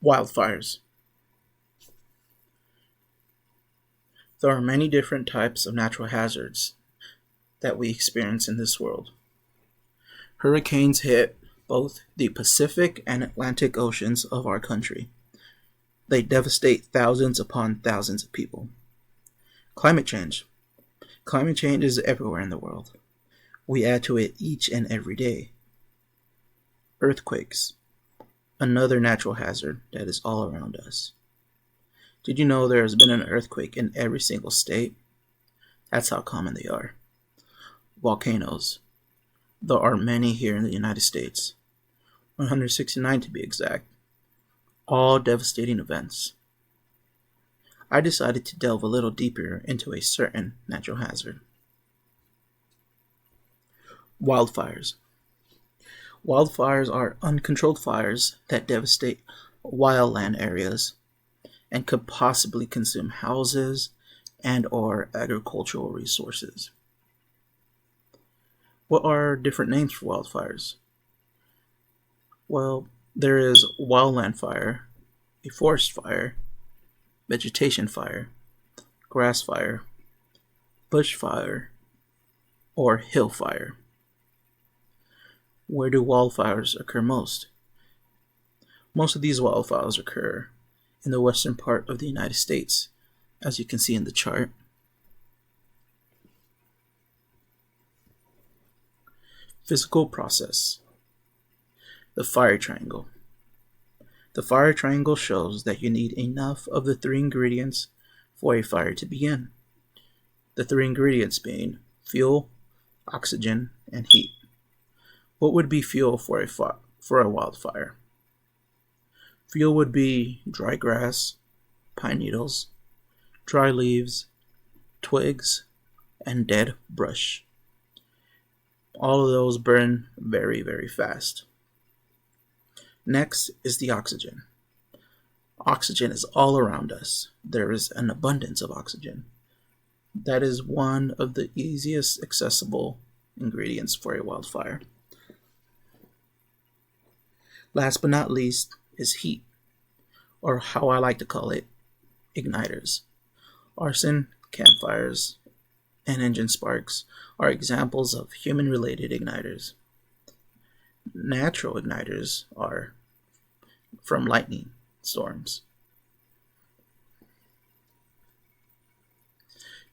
Wildfires. There are many different types of natural hazards that we experience in this world. Hurricanes hit both the Pacific and Atlantic Oceans of our country. They devastate thousands upon thousands of people. Climate change. Climate change is everywhere in the world. We add to it each and every day. Earthquakes. Another natural hazard that is all around us. Did you know there has been an earthquake in every single state? That's how common they are. Volcanoes. There are many here in the United States, 169 to be exact, all devastating events. I decided to delve a little deeper into a certain natural hazard. Wildfires. Wildfires are uncontrolled fires that devastate wildland areas and could possibly consume houses and or agricultural resources. What are different names for wildfires? Well, there is wildland fire, a forest fire, vegetation fire, grass fire, bush fire, or hill fire. Where do wildfires occur most? Most of these wildfires occur in the western part of the United States, as you can see in the chart. Physical process. The fire triangle. The fire triangle shows that you need enough of the three ingredients for a fire to begin. The three ingredients being fuel, oxygen, and heat. What would be fuel for a wildfire? Fuel would be dry grass, pine needles, dry leaves, twigs, and dead brush. All of those burn very, very fast. Next is the oxygen. Oxygen is all around us. There is an abundance of oxygen. That is one of the easiest accessible ingredients for a wildfire. Last but not least is heat, or how I like to call it, igniters. Arson, campfires, and engine sparks are examples of human-related igniters. Natural igniters are from lightning storms.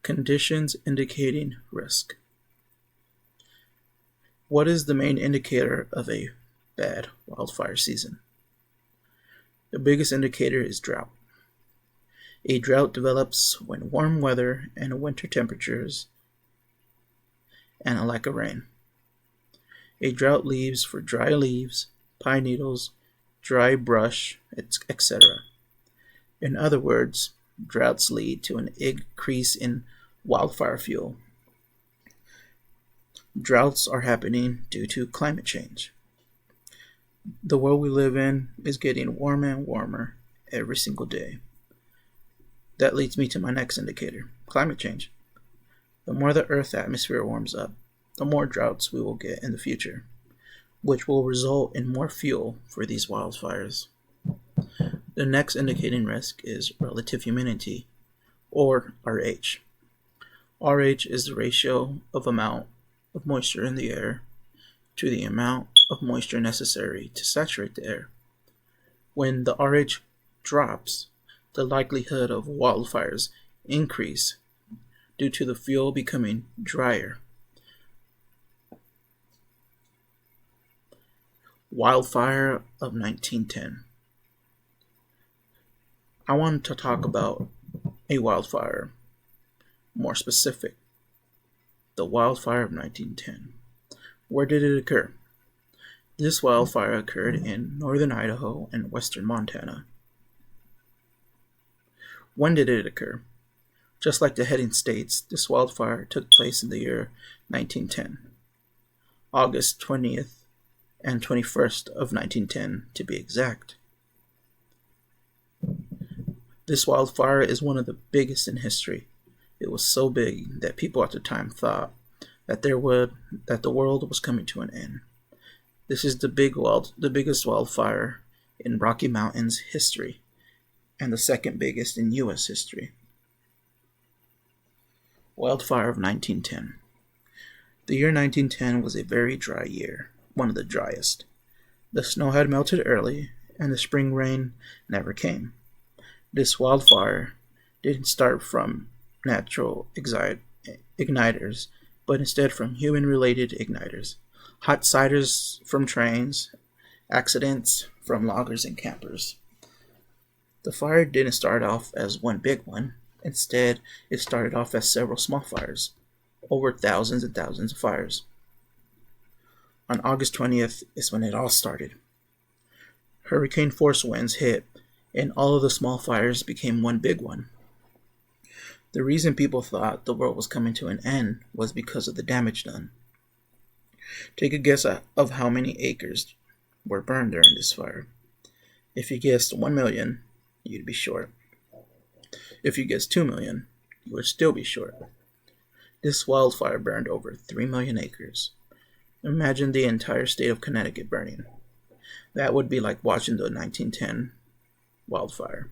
Conditions indicating risk. What is the main indicator of a bad wildfire season? The biggest indicator is drought. A drought develops when warm weather and winter temperatures and a lack of rain. A drought leaves for dry leaves, pine needles, dry brush, etc. In other words, droughts lead to an increase in wildfire fuel. Droughts are happening due to climate change. The world we live in is getting warmer and warmer every single day. That leads me to my next indicator, climate change. The more the Earth's atmosphere warms up, the more droughts we will get in the future, which will result in more fuel for these wildfires. The next indicating risk is relative humidity, or RH. RH is the ratio of amount of moisture in the air to the amount of moisture necessary to saturate the air. When the RH drops, the likelihood of wildfires increase due to the fuel becoming drier. Wildfire of 1910. I wanted to talk about a wildfire, more specific, the wildfire of 1910. Where did it occur? This wildfire occurred in northern Idaho and western Montana. When did it occur? Just like the heading states, this wildfire took place in the year 1910, August 20th and 21st of 1910 to be exact. This wildfire is one of the biggest in history. It was so big that people at the time thought that the world was coming to an end. This is the biggest wildfire in Rocky Mountains history and the second biggest in U.S. history. Wildfire of 1910. The year 1910 was a very dry year, one of the driest. The snow had melted early, and the spring rain never came. This wildfire didn't start from natural igniters, but instead from human-related igniters. Hot ciders from trains, accidents from loggers and campers. The fire didn't start off as one big one. Instead, it started off as several small fires, over thousands and thousands of fires. On August 20th is when it all started. Hurricane force winds hit, and all of the small fires became one big one. The reason people thought the world was coming to an end was because of the damage done. Take a guess of how many acres were burned during this fire. If you guessed 1 million, you'd be short. If you guessed 2 million, you would still be short. This wildfire burned over 3 million acres. Imagine the entire state of Connecticut burning. That would be like watching the 1910 wildfire.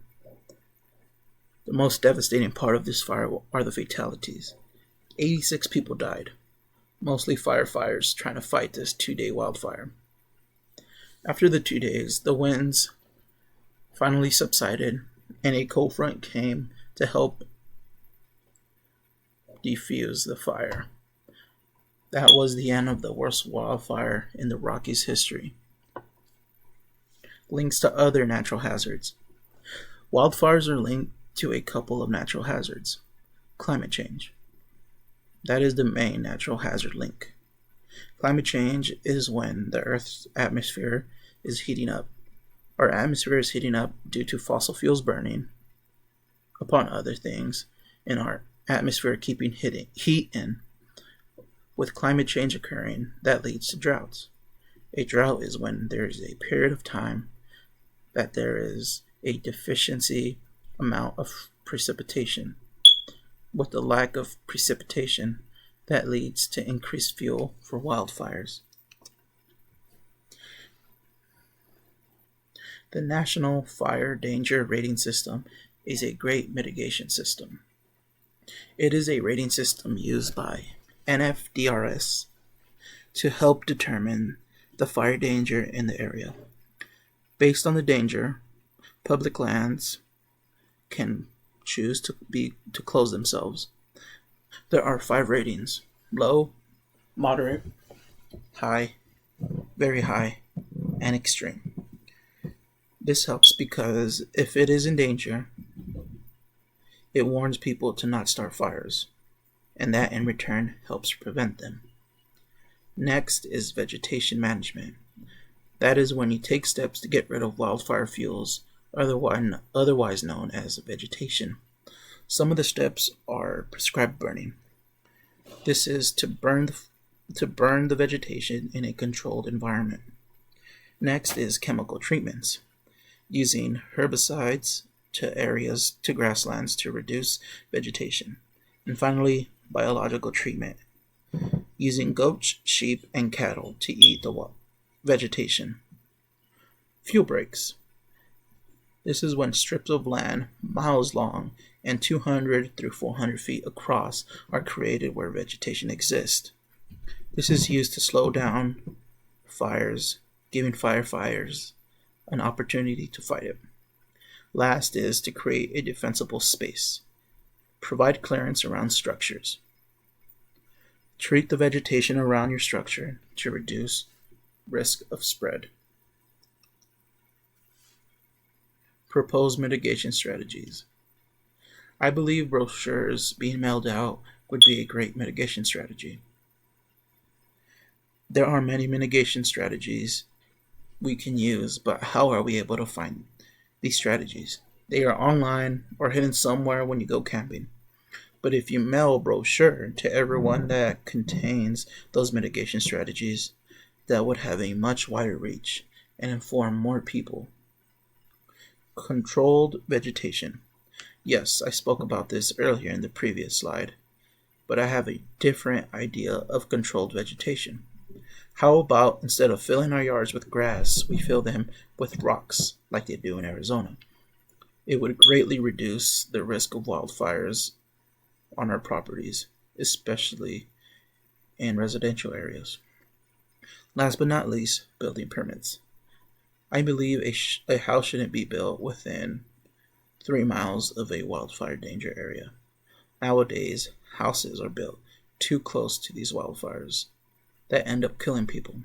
The most devastating part of this fire are the fatalities. 86 people died, mostly firefighters trying to fight this 2-day wildfire. After the 2 days, the winds finally subsided, and a cold front came to help defuse the fire. That was the end of the worst wildfire in the Rockies' history. Links to other natural hazards. Wildfires are linked to a couple of natural hazards. Climate change. That is the main natural hazard link. Climate change is when the Earth's atmosphere is heating up. Our atmosphere is heating up due to fossil fuels burning, upon other things, in our atmosphere keeping heat in. With climate change occurring, that leads to droughts. A drought is when there is a period of time that there is a deficiency amount of precipitation. With the lack of precipitation, that leads to increased fuel for wildfires. The National Fire Danger Rating System is a great mitigation system. It is a rating system used by NFDRS to help determine the fire danger in the area. Based on the danger, public lands can choose to close themselves. There are 5 ratings: low, moderate, high, very high, and extreme. This helps because if it is in danger, it warns people to not start fires, and that in return helps prevent them. Next is vegetation management. That is when you take steps to get rid of wildfire fuels, otherwise known as vegetation. Some of the steps are prescribed burning. This is to burn the vegetation in a controlled environment. Next is chemical treatments, using herbicides to grasslands to reduce vegetation. And finally, biological treatment, using goats, sheep, and cattle to eat the vegetation. Fuel breaks. This is when strips of land miles long and 200 through 400 feet across are created where vegetation exists. This is used to slow down fires, giving firefighters an opportunity to fight it. Last is to create a defensible space. Provide clearance around structures. Treat the vegetation around your structure to reduce risk of spread. Proposed mitigation strategies. I believe brochures being mailed out would be a great mitigation strategy. There are many mitigation strategies we can use, but how are we able to find these strategies? They are online or hidden somewhere when you go camping. But if you mail a brochure to everyone that contains those mitigation strategies, that would have a much wider reach and inform more people. Controlled vegetation. Yes, I spoke about this earlier in the previous slide, but I have a different idea of controlled vegetation. How about instead of filling our yards with grass, we fill them with rocks like they do in Arizona? It would greatly reduce the risk of wildfires on our properties, especially in residential areas. Last but not least, building permits. I believe a house shouldn't be built within 3 miles of a wildfire danger area. Nowadays, houses are built too close to these wildfires that end up killing people.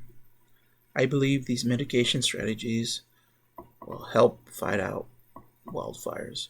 I believe these mitigation strategies will help fight out wildfires.